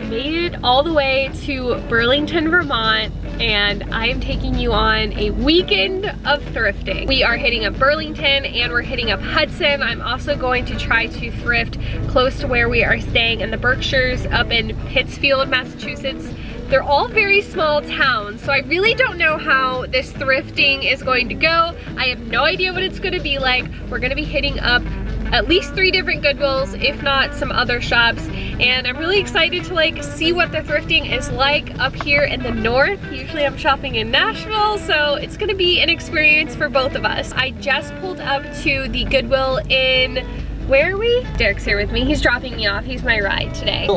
Made it all the way to Burlington, Vermont, and I am taking you on a weekend of thrifting. We are hitting up Burlington and we're hitting up Hudson. I'm also going to try to thrift close to where we are staying in the Berkshires up in Pittsfield, Massachusetts. They're all very small towns, so I really don't know how this thrifting is going to go. I have no idea what it's gonna be like. We're gonna be hitting up at least 3 different Goodwills, if not some other shops, and I'm really excited to like see what the thrifting is like up here in the north. Usually I'm shopping in Nashville, so it's gonna be an experience for both of us. I just pulled up to the Goodwill in, where are we? Derek's here with me, he's dropping me off, he's my ride today.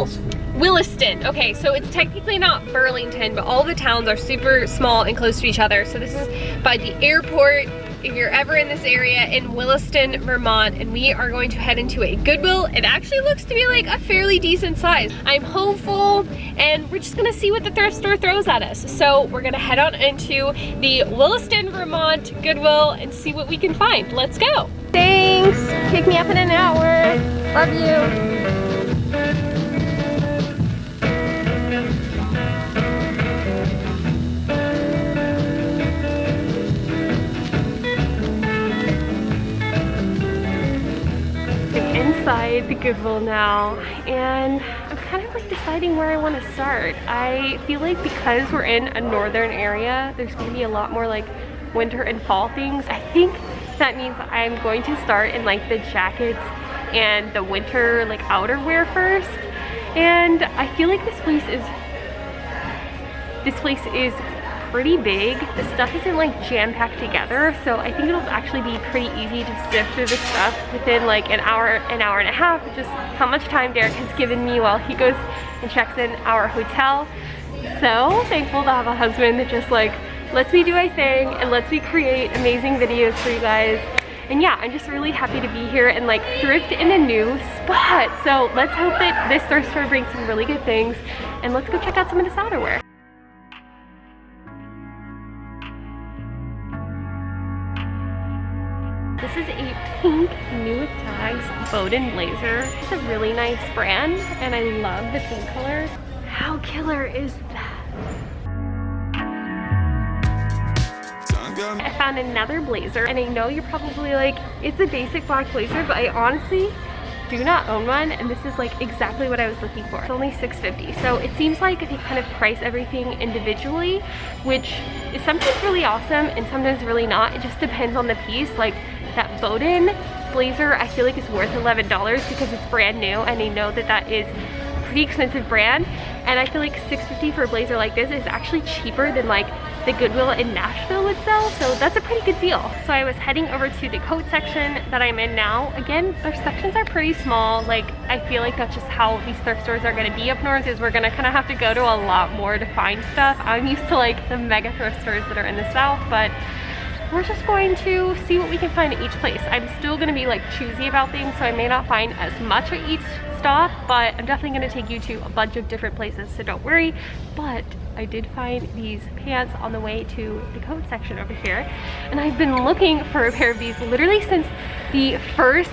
Williston. Okay, so it's technically not Burlington, but all the towns are super small and close to each other. So this is by the airport, if you're ever in this area in Williston, Vermont, and we are going to head into a Goodwill. It actually looks to be like a fairly decent size. I'm hopeful, and we're just gonna see what the thrift store throws at us. So we're gonna head on into the Williston, Vermont Goodwill and see what we can find. Let's go. Thanks, pick me up in an hour. Love you. Inside the Goodwill now, and I'm kind of like deciding where I want to start. I feel like because we're in a northern area, there's going to be a lot more like winter and fall things. I think that means I'm going to start in like the jackets and the winter like outerwear first. And I feel like this place is pretty big. The stuff isn't like jam-packed together, so I think it'll actually be pretty easy to sift through the stuff within like an hour and a half, which is how much time Derek has given me while he goes and checks in our hotel. So thankful to have a husband that just like lets me do my thing and lets me create amazing videos for you guys. And yeah, I'm just really happy to be here and like thrift in a new spot. So let's hope that this thrift store brings some really good things, and let's go check out some of this outerwear. This is a pink new with tags Bowden blazer. It's a really nice brand, and I love the pink color. How killer is that? I found another blazer, and I know you're probably like, it's a basic black blazer, but I honestly do not own one, and this is like exactly what I was looking for. It's only $6.50, so it seems like they kind of price everything individually, which is sometimes really awesome and sometimes really not. It just depends on the piece. Like that Bowden blazer, I feel like is worth $11 because it's brand new, and I know that that is a pretty expensive brand, and I feel like $6.50 for a blazer like this is actually cheaper than like the Goodwill in Nashville would sell, so that's a pretty good deal. So I was heading over to the coat section that I'm in now. Again, their sections are pretty small. Like, I feel like that's just how these thrift stores are gonna be up north, is we're gonna kind of have to go to a lot more to find stuff. I'm used to like the mega thrift stores that are in the south, but we're just going to see what we can find at each place. I'm still gonna be like choosy about things, so I may not find as much at each stop, but I'm definitely gonna take you to a bunch of different places, so don't worry. But I did find these pants on the way to the coat section over here, and I've been looking for a pair of these literally since the first,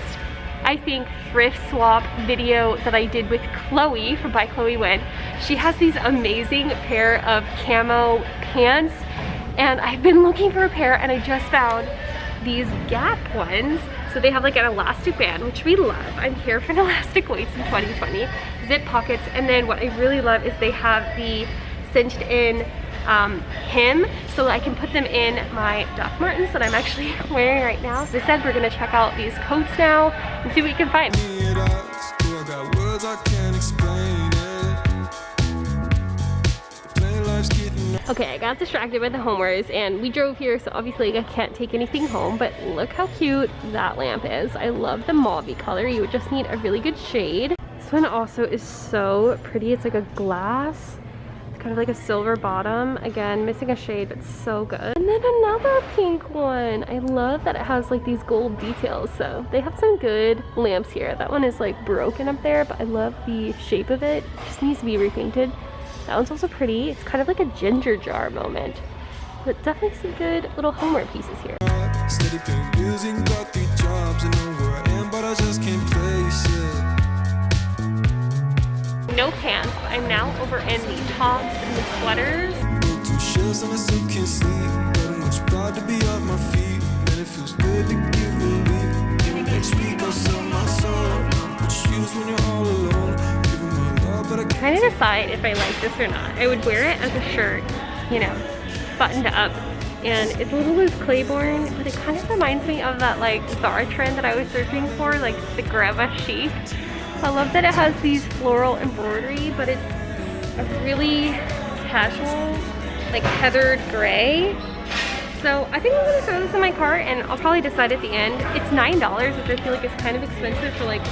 I think, thrift swap video that I did with Chloe from By Chloe Wynn. She has these amazing pair of camo pants, and I've been looking for a pair, and I just found these Gap ones. So they have like an elastic band, which we love. I'm here for an elastic waist in 2020. Zip pockets, and then what I really love is they have the cinched in hem, so I can put them in my Doc Martens that I'm actually wearing right now. As I said, we're gonna check out these coats now and see what we can find. Okay, I got distracted by the homewares, and we drove here, so obviously I can't take anything home, but look how cute that lamp is. I love the mauve color. You would just need a really good shade. This one also is so pretty. It's like a glass kind of like a silver bottom. Again, missing a shade, but so good. And then another pink one. I love that it has like these gold details. So they have some good lamps here. That one is like broken up there, but I love the shape of it. It just needs to be repainted. That one's also pretty. It's kind of like a ginger jar moment. But definitely some good little homeware pieces here. Steady paying bills and got 3 jobs. I know where I am, but I just can't place it. No pants, but I'm now over in the tops and the sweaters. Go 2 shifts and I still can't sleep. But much proud to be off my feet. Man, it feels good to get relief. Maybe next week I'll sell my soul. What you use when you're all alone. Giving my love, but I Trying to decide if I like this or not. I would wear it as a shirt, you know, buttoned up. And it's a little loose Claiborne, but it kind of reminds me of that like Zara trend that I was searching for, like the grandma chic. I love that it has these floral embroidery, but it's a really casual, like heathered gray. So I think I'm gonna throw this in my cart and I'll probably decide at the end. It's $9, which I feel like is kind of expensive for like,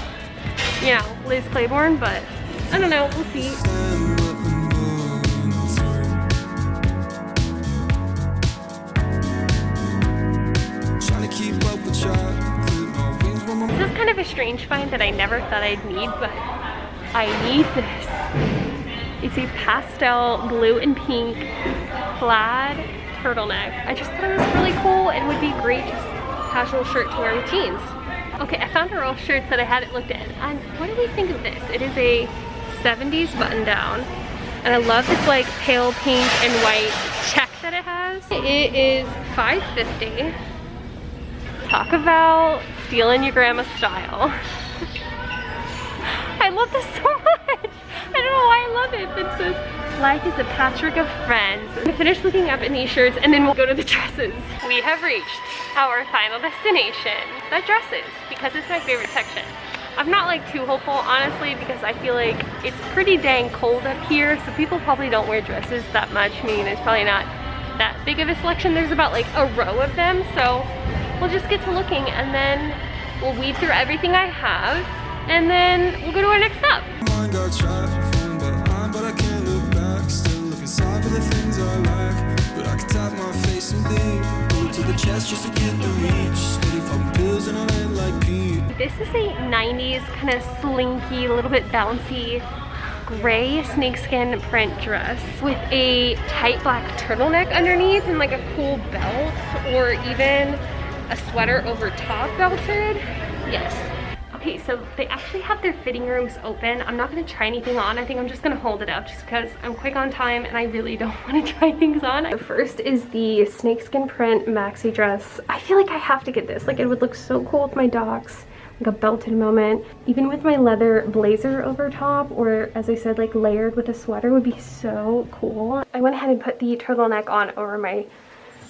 you know, Liz Claiborne, but I don't know, we'll see. This is kind of a strange find that I never thought I'd need, but I need this. It's a pastel blue and pink plaid turtleneck. I just thought it was really cool and would be great just casual shirt to wear with jeans. Okay, I found a roll of shirts that I hadn't looked at. And what do we think of this? It is a 70s button down. And I love this like pale pink and white check that it has. It is $5.50. Talk about stealing your grandma's style. I love this so much. I don't know why I love it. It says, life is a patchwork of friends. I'm gonna finish looking up in these shirts and then we'll go to the dresses. We have reached our final destination, the dresses, because it's my favorite section. I'm not like too hopeful, honestly, because I feel like it's pretty dang cold up here, so people probably don't wear dresses that much, meaning there's probably not that big of a selection. There's about like a row of them, so we'll just get to looking and then we'll weed through everything I have and then we'll go to our next stop. This is a 90s kind of slinky, a little bit bouncy gray snakeskin print dress with a tight black turtleneck underneath and like a cool belt, or even a sweater over top belted. Yes. Okay, so they actually have their fitting rooms open. I'm not gonna try anything on. I think I'm just gonna hold it up just because I'm quick on time and I really don't want to try things on. The first is the snakeskin print maxi dress. I feel like I have to get this. Like, it would look so cool with my docs, like a belted moment. Even with my leather blazer over top, or as I said, like layered with a sweater, would be so cool. I went ahead and put the turtleneck on over my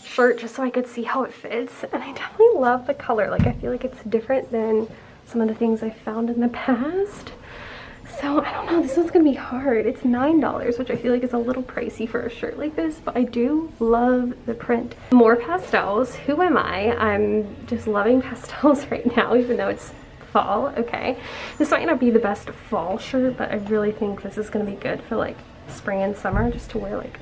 shirt just so I could see how it fits, and I definitely love the color. Like, I feel like it's different than some of the things I found in the past. So I don't know, this one's gonna be hard. It's $9, which I feel like is a little pricey for a shirt like this, but I do love the print. More pastels. Who am I? I'm just loving pastels right now, even though it's fall. Okay, this might not be the best fall shirt, but I really think this is gonna be good for like spring and summer, just to wear like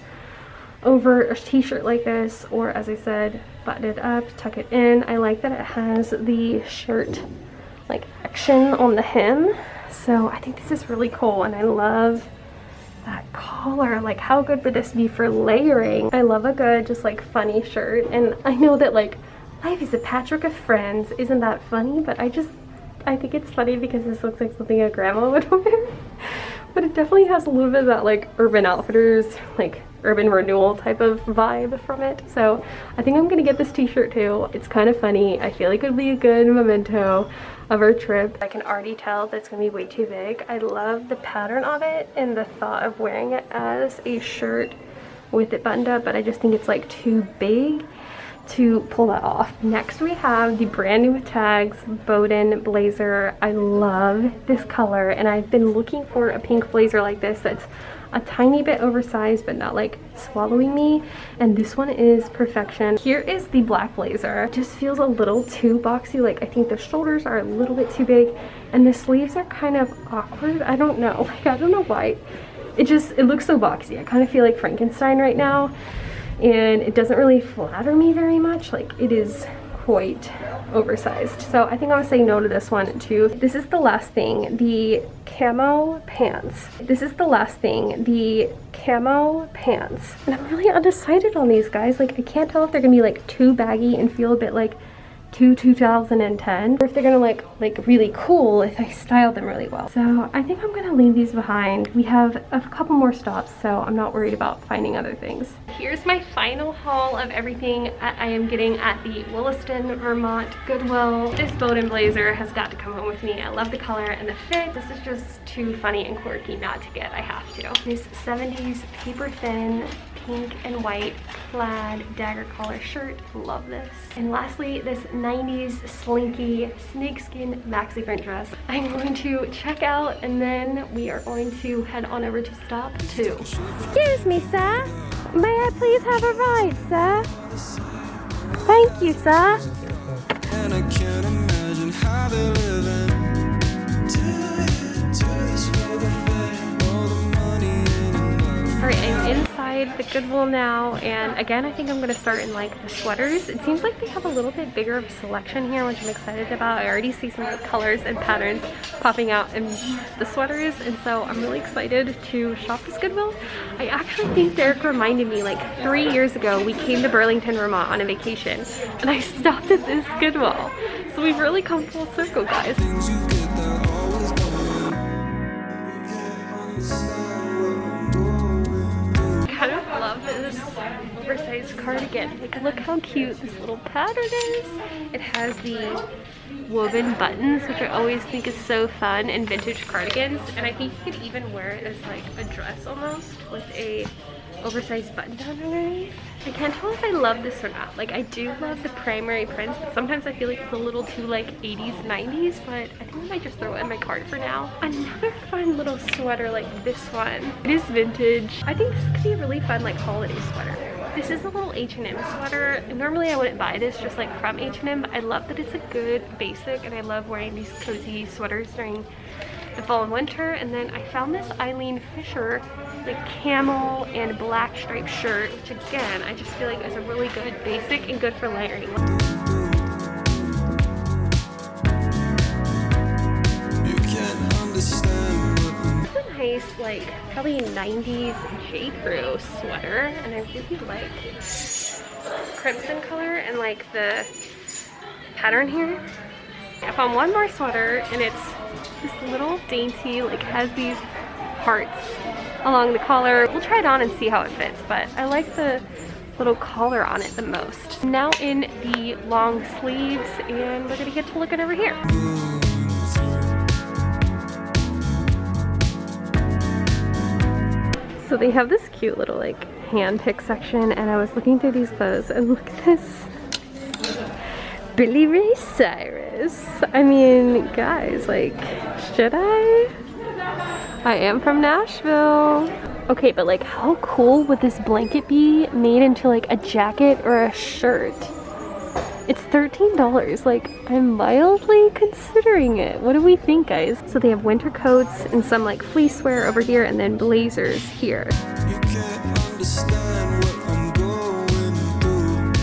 over a t-shirt like this, or as I said, button it up, tuck it in. I like that it has the shirt like action on the hem, so I think this is really cool, and I love that collar. Like, how good would this be for layering? I love a good just like funny shirt, and I know that like life is a patchwork of friends isn't that funny, but I think it's funny because this looks like something a grandma would wear. But it definitely has a little bit of that like Urban Outfitters, like urban renewal type of vibe from it. So I think I'm gonna get this t-shirt too. It's kind of funny. I feel like it would be a good memento of our trip. I can already tell that it's gonna be way too big. I love the pattern of it and the thought of wearing it as a shirt with it buttoned up, but I just think it's like too big to pull that off. Next we have the brand new with tags Bowden blazer. I love this color, and I've been looking for a pink blazer like this that's a tiny bit oversized but not like swallowing me, and this one is perfection. Here is the black blazer. It just feels a little too boxy. Like, I think the shoulders are a little bit too big and the sleeves are kind of awkward. I don't know, like I don't know why it looks so boxy. I kind of feel like Frankenstein right now, and it doesn't really flatter me very much. Like, it is quite oversized. So I think I'm gonna say no to this one too. This is the last thing, the camo pants. This is the last thing, the camo pants. And I'm really undecided on these, guys. Like, I can't tell if they're gonna be like too baggy and feel a bit like too 2010, or if they're gonna like really cool if I style them really well. So I think I'm gonna leave these behind. We have a couple more stops, so I'm not worried about finding other things. Here's my final haul of everything I am getting at the Williston, Vermont Goodwill. This Bowden blazer has got to come home with me. I love the color and the fit. This is just too funny and quirky not to get. I have to. This 70s paper thin pink and white plaid dagger collar shirt. Love this. And lastly, this 90s slinky snakeskin maxi print dress. I'm going to check out, and then we are going to head on over to stop 2. Excuse me, sir. May I please have a ride, sir? Thank you, sir. And I can't imagine how they're living. Alright, I'm inside the Goodwill now, and again, I think I'm gonna start in like the sweaters. It seems like they have a little bit bigger of a selection here, which I'm excited about. I already see some colors and patterns popping out in the sweaters, and so I'm really excited to shop this Goodwill. I actually think Derek reminded me, like 3 years ago, we came to Burlington, Vermont on a vacation, and I stopped at this Goodwill. So we've really come full circle, guys. I kind of love this oversized cardigan. Like, look how cute this little pattern is. It has the woven buttons, which I always think is so fun in vintage cardigans, and I think you could even wear it as like a dress almost, with a oversized button down underneath. I can't tell if I love this or not. Like, I do love the primary prints, but sometimes I feel like it's a little too like 80s, 90s, but I think I might just throw it in my cart for now. Another fun little sweater like this one. It is vintage. I think this could be a really fun like holiday sweater. This is a little H&M sweater. Normally I wouldn't buy this just like from H&M, but I love that it's a good basic, and I love wearing these cozy sweaters during the fall and winter. And then I found this Eileen Fisher like camel and black striped shirt, which again I just feel like is a really good basic and good for layering. You can't understand what It's a nice like probably 90s J.Crew sweater, and I really like crimson color and like the pattern here. I found one more sweater, and it's this little dainty, like has these hearts along the collar. We'll try it on and see how it fits, but I like the little collar on it the most. Now in the long sleeves, and we're gonna get to looking over here. So they have this cute little like hand pick section, and I was looking through these clothes, and look at this. Billy Ray Cyrus. I mean, guys, like, should I? I am from Nashville. Okay, but like, how cool would this blanket be made into like a jacket or a shirt? It's $13. Like, I'm mildly considering it. What do we think, guys? So they have winter coats and some like fleece wear over here, and then blazers here. you can't understand what I'm going through.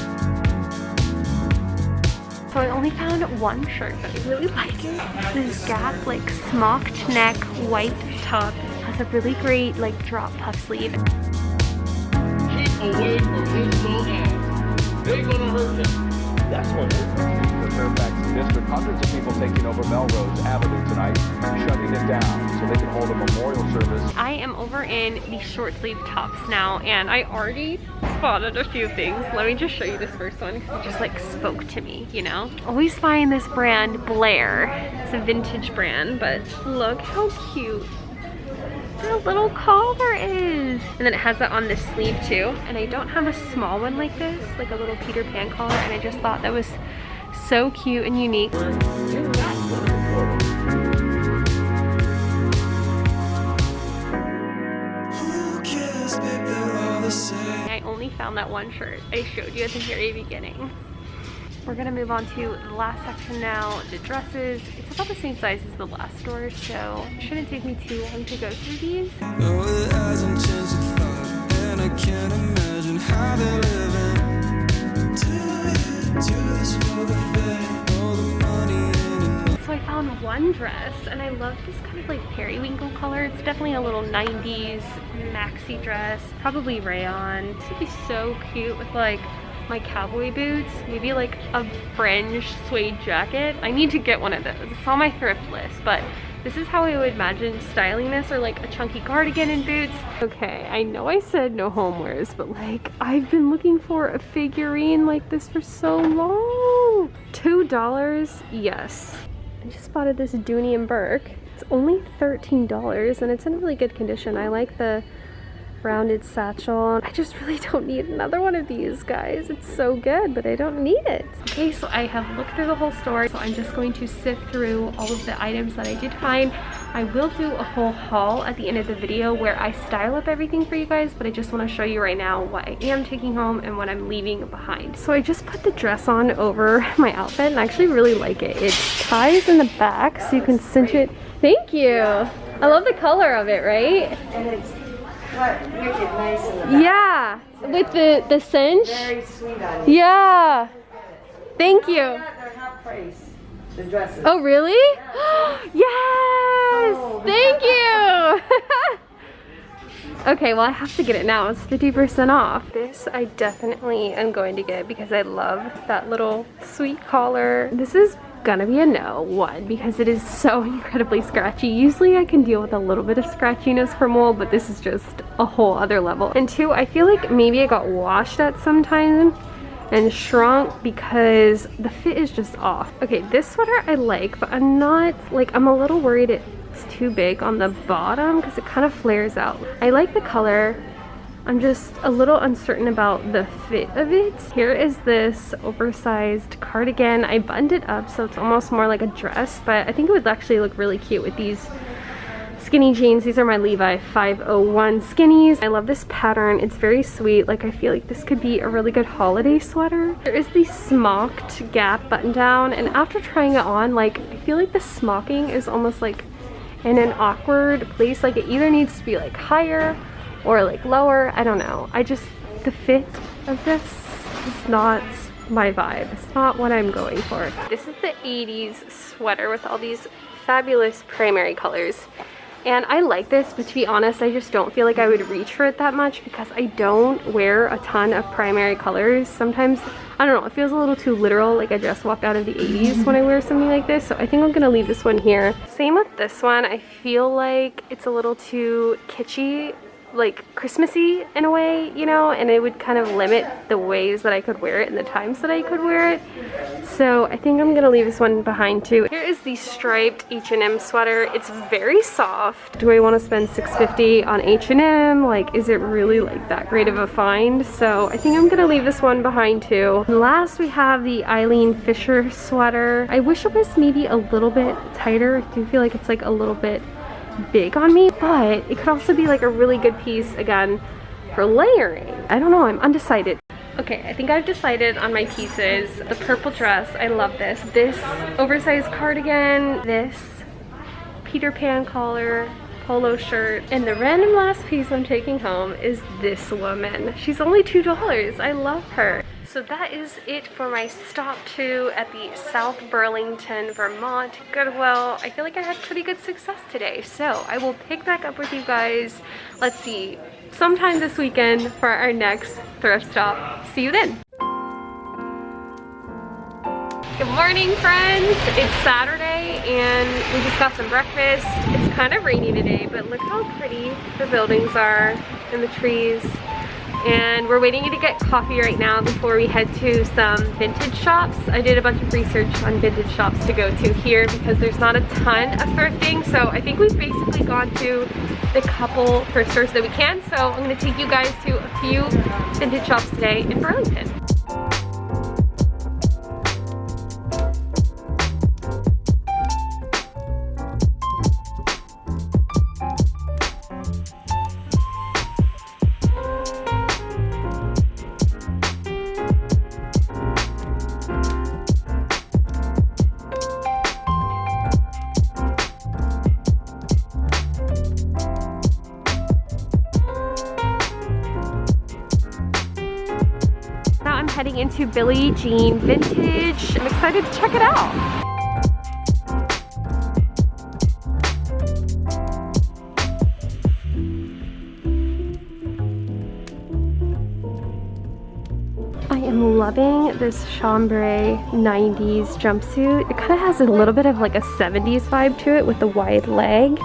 So I only found one shirt that I really like. This Gap like smocked neck white top. Has a really great like drop puff sleeve. Keep away from his bulldog. They're gonna hurt him. That's what the Fairfax District. Hundreds of people taking over Melrose Avenue tonight, shutting it down so they can hold a memorial service. I am over in the short sleeve tops now, and I already spotted a few things. Let me just show you this first one because it just like spoke to me, you know? Always find this brand Blair. It's a vintage brand, but look how cute the little collar is. And then it has that on this sleeve too. And I don't have a small one like this, like a little Peter Pan collar, and I just thought that was so cute and unique. I only found that one shirt I showed you at the very beginning. We're gonna move on to the last section now, the dresses. It's about the same size as the last store, so it shouldn't take me too long to go through these. No, it hasn't changed a thought, and I can't imagine how they're living. Do this for the fame, all the money in it. So I found one dress, and I love this kind of like periwinkle color. It's definitely a little 90s maxi dress, probably rayon. This would be so cute with like my cowboy boots, maybe like a fringe suede jacket. I need to get one of those. It's on my thrift list, but this is how I would imagine styling this, or like a chunky cardigan and boots. Okay, I know I said no homewares, but like I've been looking for a figurine like this for so long. $2, yes. I just spotted this Dooney and Burke. It's only $13 and it's in really good condition. I like the rounded satchel. I just really don't need another one of these, guys. It's so good, but I don't need it. Okay, so I have looked through the whole store, so I'm just going to sift through all of the items that I did find. I will do a whole haul at the end of the video where I style up everything for you guys, but I just want to show you right now what I am taking home and what I'm leaving behind. So I just put the dress on over my outfit, and I actually really like it. It ties in the back, so you can cinch it. Thank you. I love the color of it, right? And it's cut wicked nice in the back. Yeah, with the cinch. Very sweet on you. Yeah. Thank you. They're half price, the dresses. Oh, really? Yes! Oh. Thank you! Okay, well I have to get it now. It's 50% off. This I definitely am going to get because I love that little sweet collar. This is gonna be a no. One, because it is so incredibly scratchy. Usually I can deal with a little bit of scratchiness from wool, but this is just a whole other level. And two, I feel like maybe it got washed at some time and shrunk because the fit is just off. Okay, this sweater I like, but I'm not, like, I'm a little worried it's too big on the bottom because it kind of flares out. I like the color. I'm just a little uncertain about the fit of it. Here is this oversized cardigan. I buttoned it up so it's almost more like a dress, but I think it would actually look really cute with these skinny jeans. These are my Levi 501 skinnies. I love this pattern. It's very sweet. Like, I feel like this could be a really good holiday sweater. There is the smocked Gap button down, and after trying it on, like, I feel like the smocking is almost like in an awkward place. Like, it either needs to be like higher or like lower. I don't know. The fit of this is not my vibe. It's not what I'm going for. This is the 80s sweater with all these fabulous primary colors. And I like this, but to be honest, I just don't feel like I would reach for it that much because I don't wear a ton of primary colors. Sometimes, I don't know, it feels a little too literal, like I just walked out of the 80s when I wear something like this. So I think I'm gonna leave this one here. Same with this one. I feel like it's a little too kitschy, like Christmassy in a way, you know, and it would kind of limit the ways that I could wear it and the times that I could wear it. So I think I'm gonna leave this one behind too. Here is the striped H&M sweater. It's very soft. Do I want to spend $6.50 on H&M? Like, is it really like that great of a find? So I think I'm gonna leave this one behind too. And last we have the Eileen Fisher sweater. I wish it was maybe a little bit tighter. I do feel like it's like a little bit big on me, but it could also be like a really good piece again for layering. I don't know, I'm undecided. Okay, I think I've decided on my pieces. The purple dress, I love this. This oversized cardigan, this Peter Pan collar, polo shirt, and the random last piece I'm taking home is this woman. She's only $2. I love her. So that is it for my stop to at the South Burlington, Vermont Goodwill. I feel like I had pretty good success today. So I will pick back up with you guys, let's see, sometime this weekend for our next thrift stop. See you then. Good morning, friends. It's Saturday and we just got some breakfast. It's kind of rainy today, but look how pretty the buildings are and the trees. And we're waiting to get coffee right now before we head to some vintage shops. I did a bunch of research on vintage shops to go to here because there's not a ton of thrifting. So I think we've basically gone to the couple thrift stores that we can. So I'm gonna take you guys to a few vintage shops today in Burlington. heading into Billie Jean Vintage. I'm excited to check it out. I am loving this chambray 90s jumpsuit. It kind of has a little bit of like a 70s vibe to it with the wide leg.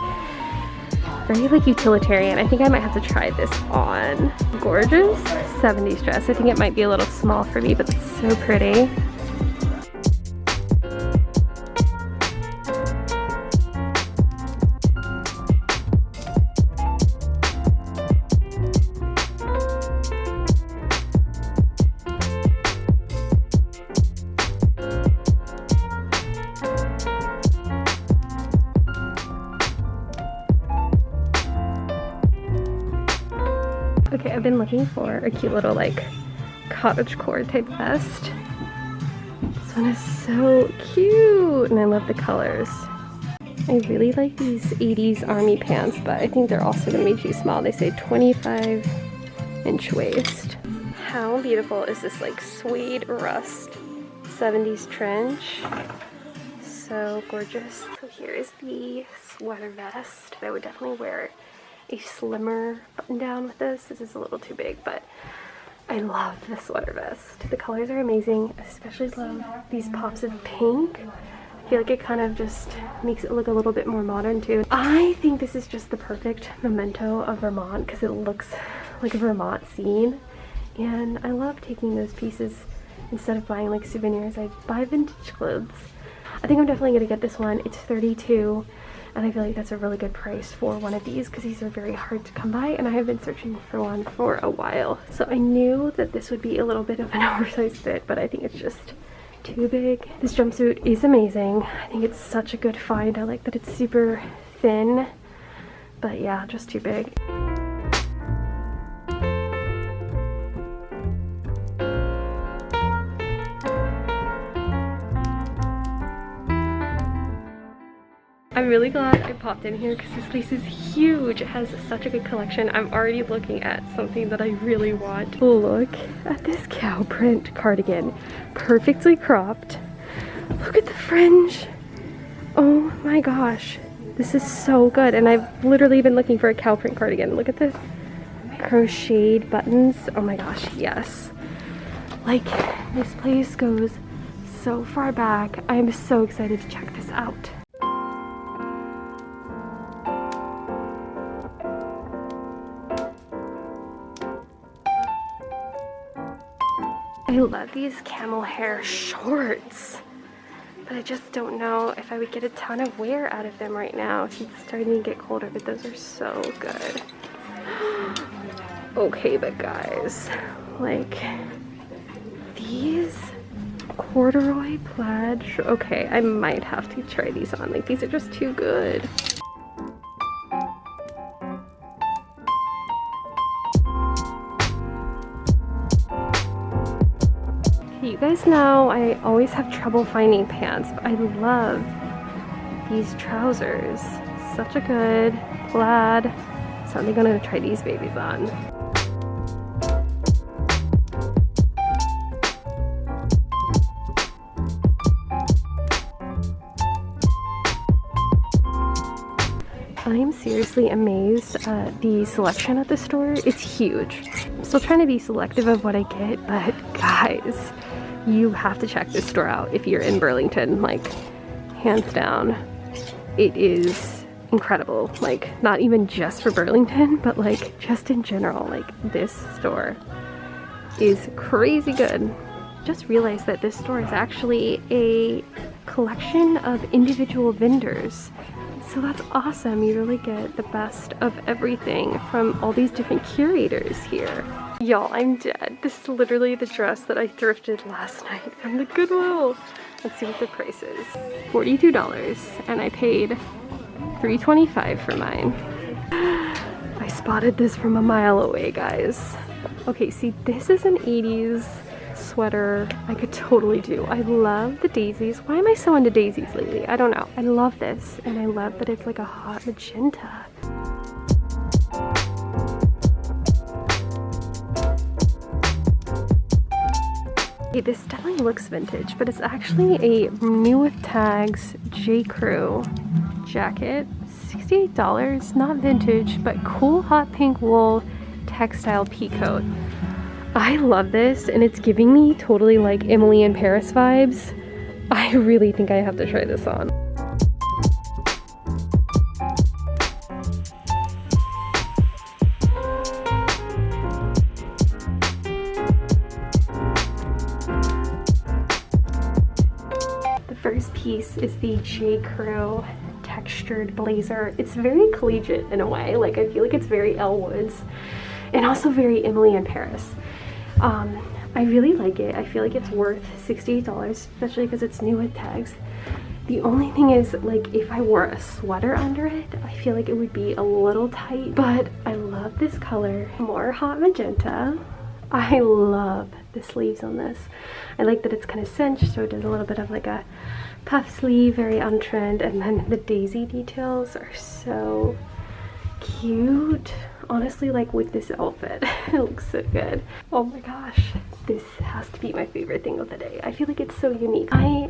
Very like utilitarian. I think I might have to try this on. Gorgeous 70s dress. I think it might be a little small for me, but it's so pretty. Okay, I've been looking for a cute little like cottagecore type vest. This one is so cute and I love the colors. I really like these 80s army pants, but I think they're also going to be too small. They say 25-inch waist. How beautiful is this like suede rust 70s trench? So gorgeous. So here is the sweater vest. I would definitely wear a slimmer button down with this. This is a little too big, but I love the sweater vest. The colors are amazing. I especially love these pops of pink. I feel like it kind of just makes it look a little bit more modern too. I think this is just the perfect memento of Vermont because it looks like a Vermont scene. And I love taking those pieces instead of buying like souvenirs. I buy vintage clothes. I think I'm definitely gonna get this one. It's $32. And I feel like that's a really good price for one of these because these are very hard to come by and I have been searching for one for a while. So I knew that this would be a little bit of an oversized fit, but I think it's just too big. This jumpsuit is amazing. I think it's such a good find. I like that it's super thin, but yeah, just too big. I'm really glad I popped in here because this place is huge. It has such a good collection. I'm already looking at something that I really want. Look at this cow print cardigan. Perfectly cropped. Look at the fringe. Oh my gosh. This is so good. And I've literally been looking for a cow print cardigan. Look at the crocheted buttons. Oh my gosh, yes. Like, this place goes so far back. I am so excited to check this out. I love these camel hair shorts, but I just don't know if I would get a ton of wear out of them right now. It's starting to get colder, but those are so good. Okay, but guys, like these corduroy plaid, okay, I might have to try these on. Like these are just too good. You guys know I always have trouble finding pants, but I love these trousers. Such a good plaid. So I'm gonna try these babies on. I am seriously amazed at the selection at the store. It's huge. I'm still trying to be selective of what I get, but guys, you have to check this store out if you're in Burlington. Like, hands down, it is incredible. Like, not even just for Burlington, but like just in general. Like, this store is crazy good. Just realized that this store is actually a collection of individual vendors. So that's awesome. You really get the best of everything from all these different curators here. Y'all, I'm dead. This is literally the dress that I thrifted last night from the Goodwill. Let's see what the price is. $42, and I paid $3.25 for mine. I spotted this from a mile away, guys. Okay, see, this is an 80s sweater I could totally do. I love the daisies. Why am I so into daisies lately? I don't know. I love this, and I love that it's like a hot magenta. Okay, this definitely looks vintage, but it's actually a new with tags J. Crew jacket. $68, not vintage, but cool hot pink wool textile peacoat. I love this, and it's giving me totally like Emily in Paris vibes. I really think I have to try this on. The first piece is the J. Crew textured blazer. It's very collegiate in a way. Like, I feel like it's very Elle Woods and also very Emily in Paris. I really like it. I feel like it's worth $68, especially because it's new with tags. The only thing is, like, if I wore a sweater under it, I feel like it would be a little tight, but I love this color. More hot magenta. I love the sleeves on this. I like that it's kind of cinched, so it does a little bit of like a puff sleeve, very on trend, and then the daisy details are so cute. Honestly, like with this outfit, it looks so good. Oh my gosh, this has to be my favorite thing of the day. I feel like it's so unique. I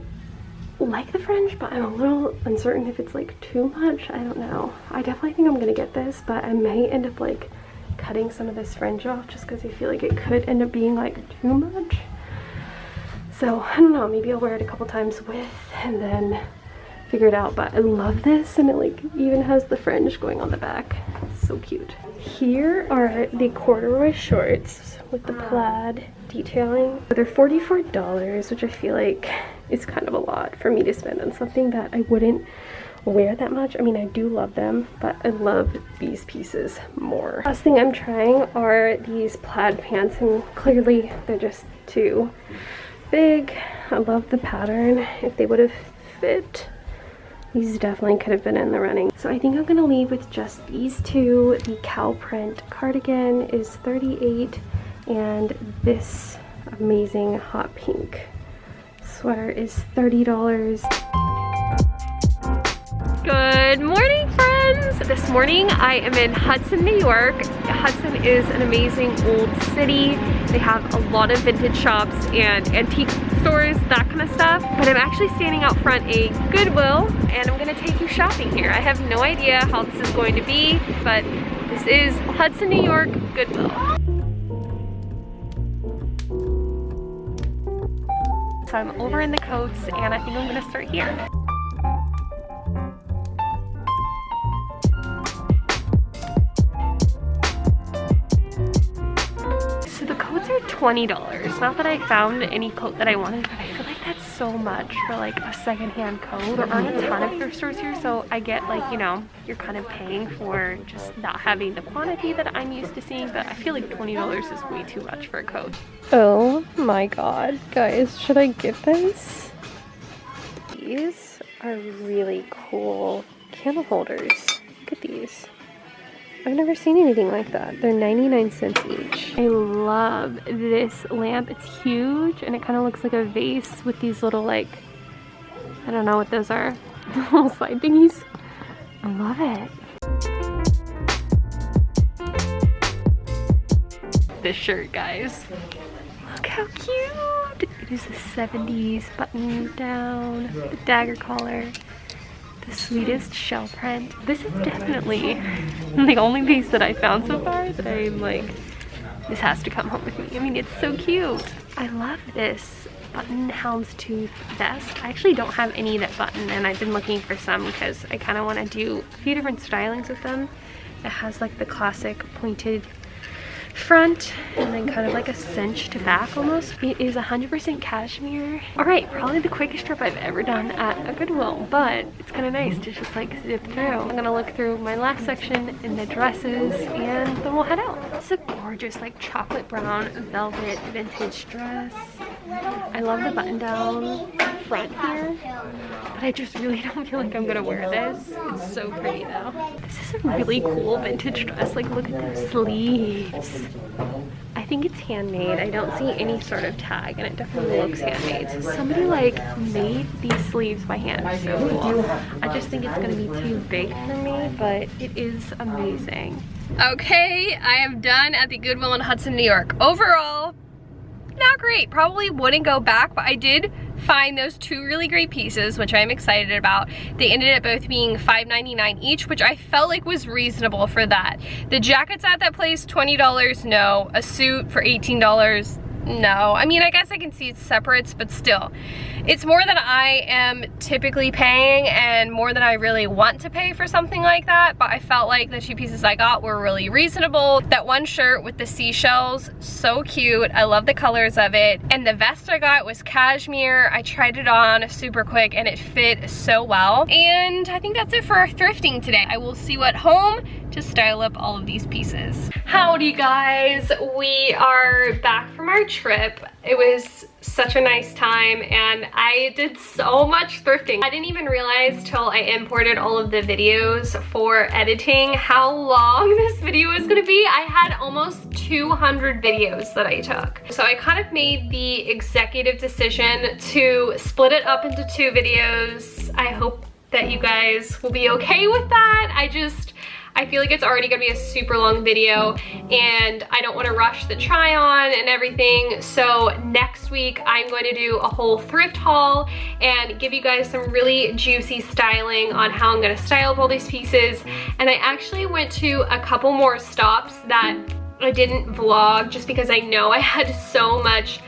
like the fringe, but I'm a little uncertain if it's like too much. I don't know. I definitely think I'm gonna get this, but I may end up like cutting some of this fringe off just because I feel like it could end up being like too much. So I don't know, maybe I'll wear it a couple times with and then figure it out. But I love this, and it like even has the fringe going on the back. So cute. Here are the corduroy shorts with the plaid detailing. They're $44, which I feel like is kind of a lot for me to spend on something that I wouldn't wear that much. I mean, I do love them, but I love these pieces more. Last thing I'm trying are these plaid pants, and clearly they're just too big. I love the pattern. If they would have fit, these definitely could have been in the running. So I think I'm gonna leave with just these two. The cow print cardigan is $38, and this amazing hot pink sweater is $30. Good morning, friends! This morning I am in Hudson, New York. Hudson is an amazing old city. They have a lot of vintage shops and antique stores, that kind of stuff. But I'm actually standing out front a Goodwill, and I'm gonna take you shopping here. I have no idea how this is going to be, but this is Hudson, New York Goodwill. So I'm over in the coats, and I think I'm gonna start here. $20. Not that I found any coat that I wanted, but I feel like that's so much for like a secondhand coat. There aren't a ton of thrift stores here, so I get like, you know, you're kind of paying for just not having the quantity that I'm used to seeing, but I feel like $20 is way too much for a coat. Oh my god, guys, should I get this? These are really cool candle holders. Look at these. I've never seen anything like that. They're 99 cents each. I love this lamp. It's huge, and it kind of looks like a vase with these little, like, I don't know what those are. Little side thingies. I love it. This shirt, guys. Look how cute. It is a 70s button down, the dagger collar. The sweetest shell print. This is definitely the only piece that I found so far that I'm like, this has to come home with me. I mean, it's so cute. I love this button houndstooth vest. I actually don't have any that button, and I've been looking for some because I kind of want to do a few different stylings with them. It has like the classic pointed front and then kind of like a cinched back almost. It is 100% cashmere. Alright, probably the quickest trip I've ever done at a Goodwill, but it's kind of nice to just like zip through. I'm gonna look through my last section in the dresses, and then we'll head out. It's a gorgeous like chocolate brown velvet vintage dress. I love the button down front here, but I just really don't feel like I'm gonna wear this. It's so pretty though. This is a really cool vintage dress. Like, look at those sleeves. I think it's handmade. I don't see any sort of tag, and it definitely looks handmade. So somebody like made these sleeves by hand. So cool. I just think it's gonna be too big for me, but it is amazing. Okay, I am done at the Goodwill in Hudson, New York. Overall, not great. Probably wouldn't go back, but I did find those 2 really great pieces, which I'm excited about. They ended up both being $5.99 each, which I felt like was reasonable for that. The jackets at that place, $20, no. A suit for $18, no. I mean, I guess I can see it's separates, but still. It's more than I am typically paying and more than I really want to pay for something like that, but I felt like the 2 pieces I got were really reasonable. That one shirt with the seashells, so cute. I love the colors of it. And the vest I got was cashmere. I tried it on super quick and it fit so well. And I think that's it for our thrifting today. I will see you at home to style up all of these pieces. Howdy guys, we are back from our trip. It was such a nice time and I did so much thrifting. I didn't even realize till I imported all of the videos for editing how long this video was gonna be. I had almost 200 videos that I took. So I kind of made the executive decision to split it up into 2 videos. I hope that you guys will be okay with that. I feel like it's already gonna be a super long video and I don't wanna rush the try on and everything. So next week I'm going to do a whole thrift haul and give you guys some really juicy styling on how I'm gonna style up all these pieces. And I actually went to a couple more stops that I didn't vlog just because I know I had so much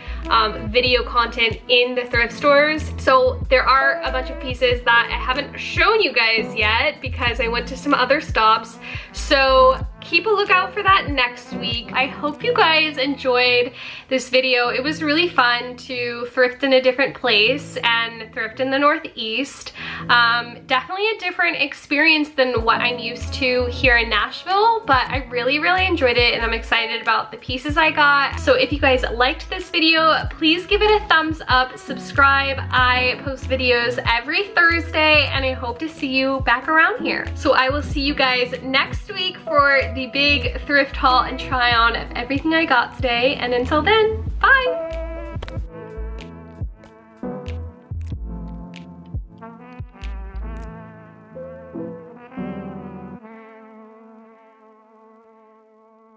video content in the thrift stores. So there are a bunch of pieces that I haven't shown you guys yet because I went to some other stops. So keep a lookout for that next week. I hope you guys enjoyed this video. It was really fun to thrift in a different place and thrift in the Northeast. Definitely a different experience than what I'm used to here in Nashville, but I really enjoyed it and I'm excited about the pieces I got. So if you guys liked this video, please give it a thumbs up, subscribe. I post videos every Thursday and I hope to see you back around here. So I will see you guys next week for the big thrift haul and try on of everything I got today. And until then, bye!